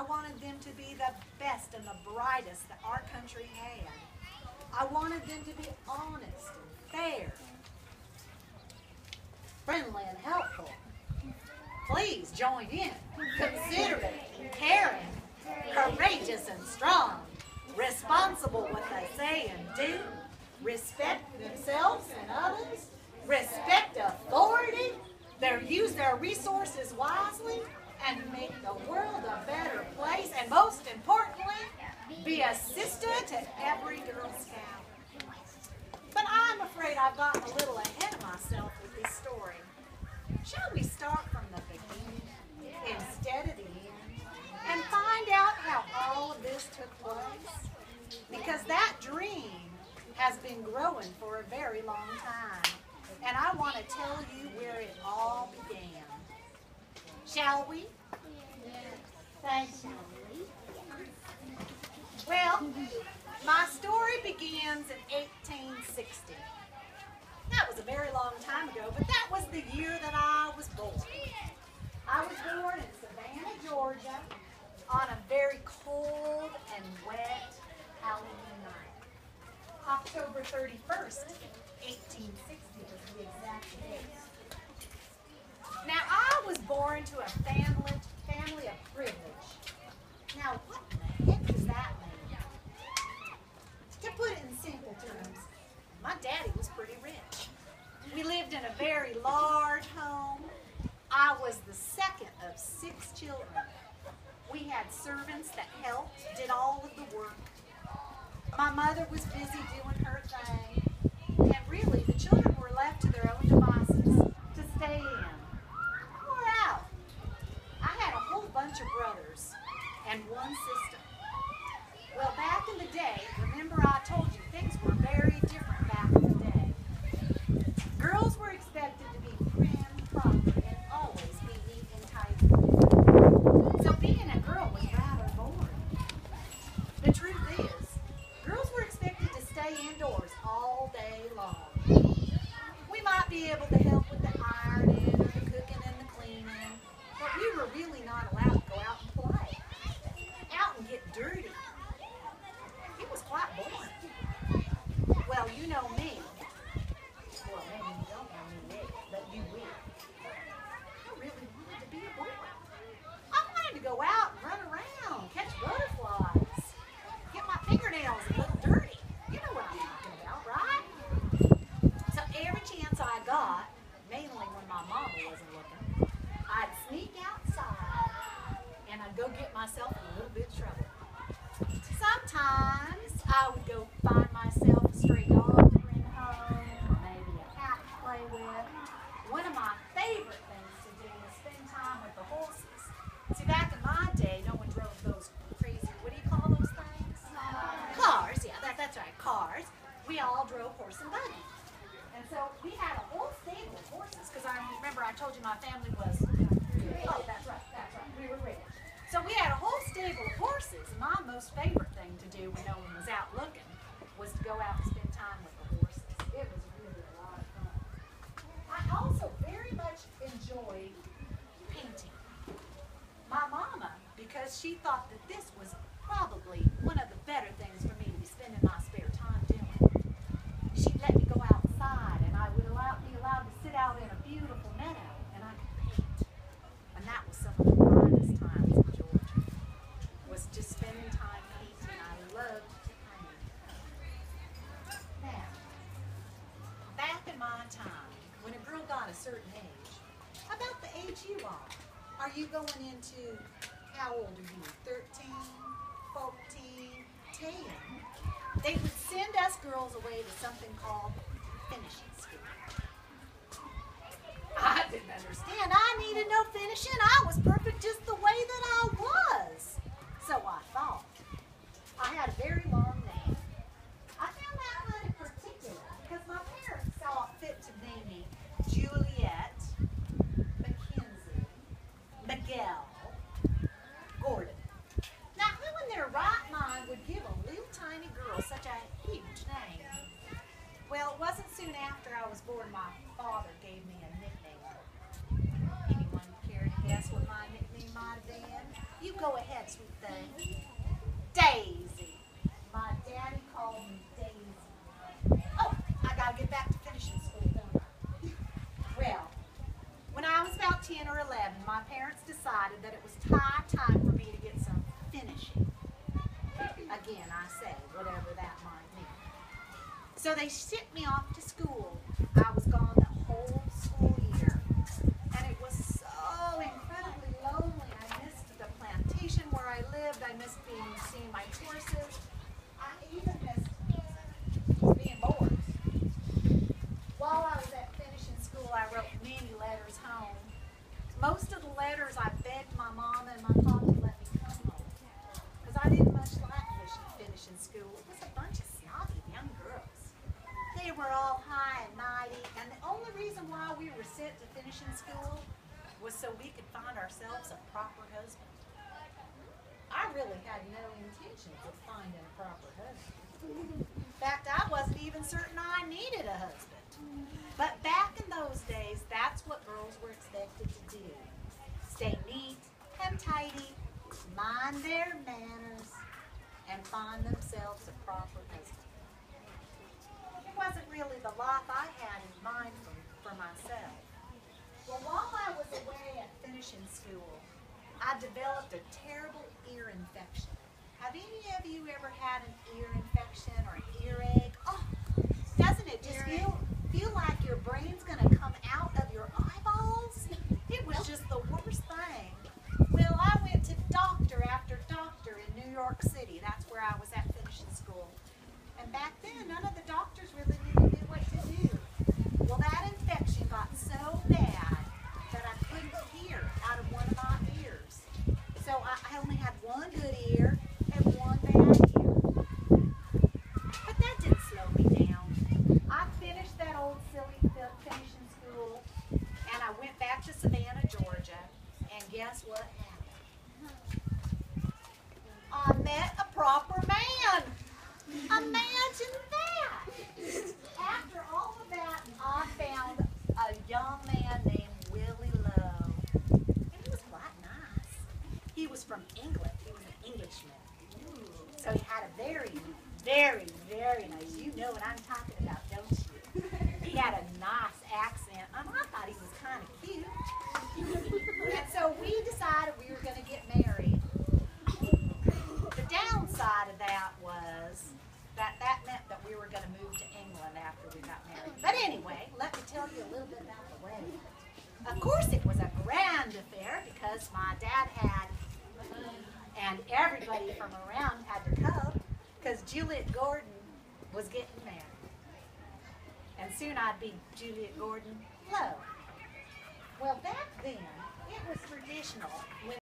I wanted them to be the best and the brightest that our country had. I wanted them to be honest and fair, friendly and helpful. Please join in, considerate and caring, courageous and strong, responsible what they say and do, respect themselves and others, respect authority, use their resources wisely, and make the world a better place, and most importantly, be a sister to every Girl Scout. But I'm afraid I've gotten a little ahead of myself with this story. Shall we start from the beginning instead of the end and find out how all of this took place? Because that dream has been growing for a very long time, and I want to tell you where it all began. Shall we? Thanks, Julie. Well, my story begins in 1860. That was a very long time ago, but that was the year that I was born. I was born in Savannah, Georgia, on a very cold and wet Halloween night. October 31st, 1860 was the exact date. Now, I was born to a family of privilege. Now, what in the heck does that mean? To put it in simple terms, my daddy was pretty rich. We lived in a very large home. I was the second of 6 children. We had servants that helped, did all of the work. My mother was busy doing her thing, and really the children were left to their own devices to stay in or out. I had a whole bunch of brothers and one sister. Well, back in the day, remember I told you things were very different back in the day. Girls were expected to be prim, proper, and always be neat and tidy. So being a girl was rather boring. The truth is, girls were expected to stay indoors all day long. We might be able to help with the ironing or the cooking and the cleaning, but we were really not allowed to go out and play, out and get dirty. It was quite boring. Well, you know me. Well, maybe you don't know me yet, but you will. I really wanted to be a boy. I wanted to go out and run around, catch butterflies, get my fingernails a little dirty. You know what I'm talking about, right? So every chance I got, mainly when my mama wasn't looking, I'd sneak outside and I'd go get myself in a little bit of trouble. Sometimes I would go find myself a stray dog to bring home, or maybe a cat to play with. One of my favorite things to do was spend time with the horses. See, back in my day, no one drove those crazy, what do you call those things? Cars, yeah, that's right, cars. We all drove horse and buggy. And so we had a whole stable of horses, because I remember I told you my family was, oh, that's right, we were rich. So we had a whole stable of horses, and my most favorite thing to do when no one was out looking was to go out and spend time with the horses. It was really a lot of fun. I also very much enjoyed painting. My mama, because she thought that this was probably one of the better things for me to be spending my spare time doing, she'd let me go outside, and I would be allowed to sit out in a beautiful meadow, and I could paint. And that was some of the finest times in Georgia, was just spending time painting. I loved to paint. Now, back in my time, when a girl got a certain age, about the age you are you going into, how old are you, 13, 14, 10? They would send us girls away to something called finishing school. I didn't understand. I needed no finishing. I was perfect just the way that I was. So I thought. I had a very long name. I found that kind of particular because my parents saw it fit to name me Juliette Miguel Gordon. Now, who in their right mind would give a little tiny girl such a huge name? Well, it wasn't soon after I was born my father gave me a nickname. Anyone care to guess what my nickname might have been? You go ahead, sweet thing. Daisy. My daddy called me Daisy. Oh, I gotta get back to finishing school, don't I? Well, when I was about 10 or 11, my parents decided that it was time for me to get some finishing. Again, I say, whatever that might mean. So they shipped me off to school. I was gone the whole school year. And it was so incredibly lonely. I missed the plantation where I lived. I missed seeing my horses. I even missed being bored. While I was at finishing school, I wrote many letters home. Most of the letters I begged my mom and my pop to let me come home. Because I didn't much like finishing school. It was a bunch of snobby young girls. They were all high and mighty, and the only reason why we were sent to finishing school was so we could find ourselves a proper husband. I really had no intentions of finding a proper husband. In fact, I wasn't even certain I needed a husband. But back in those days, that's what girls were expected to do. Stay neat and tidy, mind their manners, and find themselves a proper husband. It wasn't really the life I had in mind for myself. Well, while I was away at finishing school, I developed a terrible ear infection. Have any of you ever had an ear infection or an earache? Oh, doesn't it just feel like your brain's going to come out of your eyeballs? It was just the worst thing. Well, I went to doctor after doctor in New York City. That's where I was at finishing school. And back then, none of the doctors really knew what to do. Well, that infection got so bad that I couldn't hear out of one of my ears. So I only had one good ear and one bad ear. But that didn't slow me down. I finished that old silly finishing school, and I went back to Savannah, Georgia, and guess what happened? I met a proper man. Imagine that! After all of that, I found a young man named Willie Low. And he was quite nice. He was from England. He was an Englishman. So he had a very, very, very nice, you know what I'm talking about, don't you? He had a nice accent, and I thought he was kind of cute. And so we decided we were going to get married. The downside of that was that meant that we were going to move to England after we got married. But anyway, let me tell you a little bit about the wedding. Of course, it was a grand affair because my dad had, and everybody from around had to come because Juliette Gordon was getting married. And soon I'd be Juliette Gordon Low. Well, back then, it was traditional when